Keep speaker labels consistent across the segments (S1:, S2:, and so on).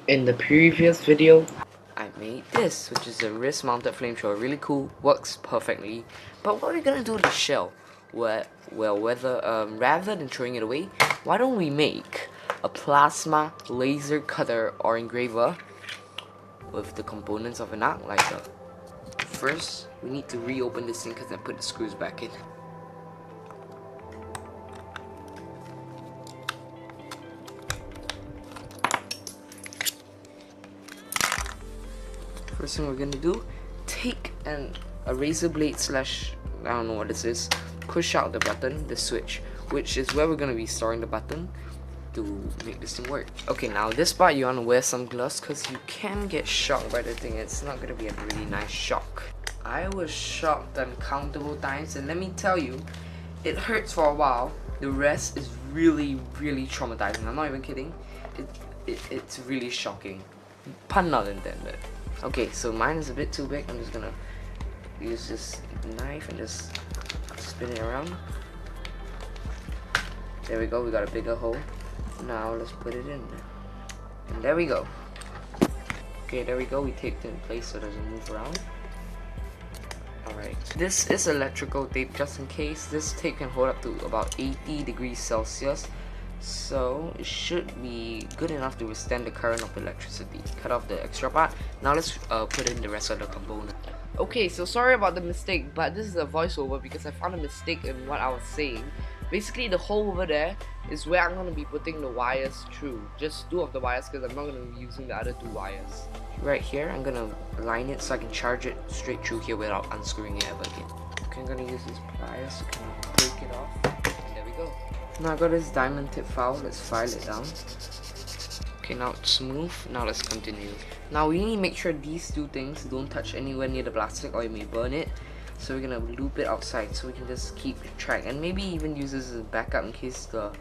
S1: In the previous video, I made this, which is a wrist mounted flamethrower. Really cool, works perfectly. But what are we gonna do with the shell? Rather than throwing it away, why don't we make a plasma laser cutter or engraver with the components of an arc lighter. First, we need to reopen this thing and put the screws back in. First thing we're gonna do, take a razor blade slash, I don't know what this is, push out the button, the switch, which is where we're gonna be storing the button to make this thing work. Okay, now this part you wanna wear some gloves because you can get shocked by the thing. It's not gonna be a really nice shock. I was shocked uncountable times, and let me tell you, it hurts for a while. The rest is really, really traumatizing. I'm not even kidding. It's really shocking. Pun not intended. Okay, so mine is a bit too big. I'm just gonna use this knife and just spin it around. There we go, we got a bigger hole. Now let's put it in. And there we go. Okay, there we go, we taped it in place so it doesn't move around. Alright, this is electrical tape just in case. This tape can hold up to about 80 degrees Celsius. So it should be good enough to withstand the current of electricity. Cut off the extra part. Now let's put in the rest of the component. Okay, so sorry about the mistake, but this is a voiceover because I found a mistake in what I was saying. Basically, the hole over there is where I'm going to be putting the wires through. Just 2 of the wires because I'm not going to be using the other 2 wires. Right here, I'm going to line it so I can charge it straight through here without unscrewing it ever again. Okay, I'm going to use these pliers to kind of break it off. And there we go. Now I got this diamond tip file, let's file it down. Okay, now it's smooth, now let's continue. Now we need to make sure these 2 things don't touch anywhere near the plastic or you may burn it. So we're gonna loop it outside so we can just keep track and maybe even use this as a backup in case the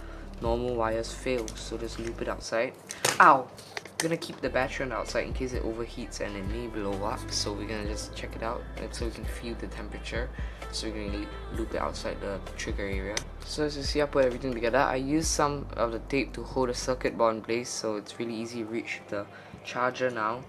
S1: normal wires fail. So just loop it outside. Ow! We're gonna keep the battery on the outside in case it overheats and it may blow up. So we're gonna just check it out so we can feel the temperature. So we're gonna loop it outside the trigger area. So as you see, I put everything together. I used some of the tape to hold the circuit board in place so it's really easy to reach the charger now.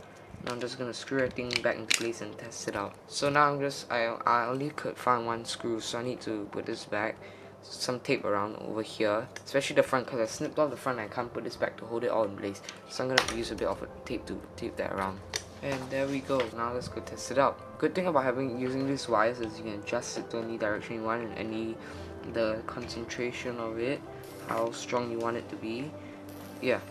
S1: Now I'm just gonna screw everything back into place and test it out. So now I only could find 1 screw, so I need to put this back. Some tape around over here, especially the front because I snipped off the front and I can't put this back to hold it all in place. So I'm gonna use a bit of a tape to tape that around. And there we go. Now let's go test it out. Good thing about using these wires is you can adjust it to any direction you want and the concentration of it, how strong you want it to be. Yeah.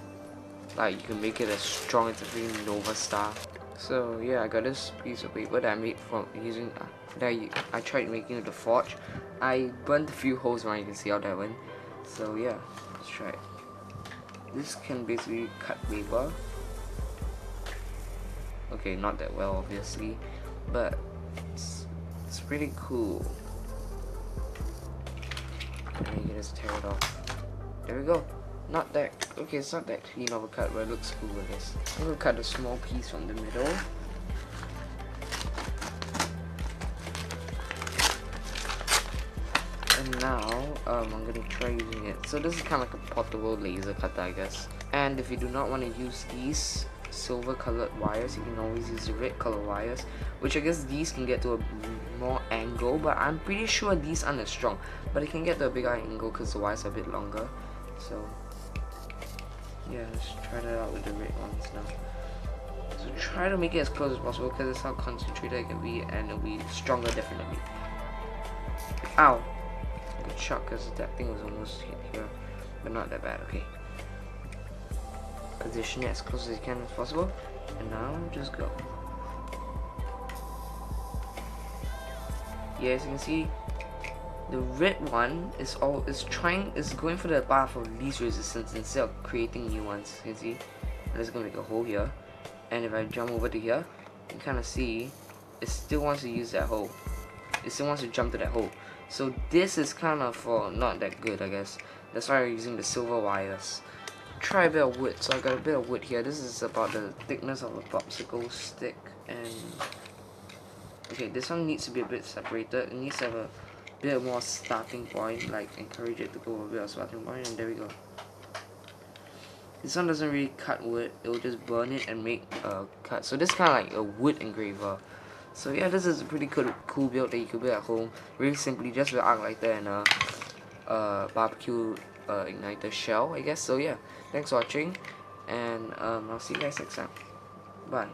S1: Like you can make it as strong as a freaking Nova Star. So yeah, I got this piece of paper that I made from using I tried making it the forge. I burnt a few holes around, you can see how that went. So yeah, let's try it. This can basically cut paper. Okay, not that well obviously, but it's pretty cool. And you can just tear it off. There we go. Not that, okay, it's not that clean of a cut, but it looks cool, I guess. I'm gonna cut a small piece from the middle. And now, I'm gonna try using it. So this is kind of like a portable laser cutter, I guess. And if you do not want to use these silver colored wires, you can always use the red color wires, which I guess these can get to a more angle, but I'm pretty sure these aren't as strong. But it can get to a bigger angle because the wires are a bit longer. So yeah, let's try that out with the red ones now. So try to make it as close as possible because it's how concentrated it can be and it'll be stronger definitely. Ow! Good shot because that thing was almost hit here, but not that bad, okay. Position it as close as you can as possible, and now just go. Yeah, as you can see, the red one is going for the path of least resistance instead of creating new ones. You can see, and it's gonna make a hole here. And if I jump over to here, you can kind of see it still wants to use that hole. It still wants to jump to that hole. So this is kind of not that good, I guess. That's why I'm using the silver wires. Try a bit of wood. So I got a bit of wood here. This is about the thickness of a popsicle stick. And okay, this one needs to be a bit separated. It needs to have a bit more starting point, like encourage it to go a bit of starting point, and there we go. This one doesn't really cut wood, it will just burn it and make a cut. So this is kind of like a wood engraver. So yeah, this is a pretty cool build that you can build at home. Really simply, just with arc lighter and a barbecue igniter shell, I guess. So yeah, thanks for watching, and I'll see you guys next time. Bye.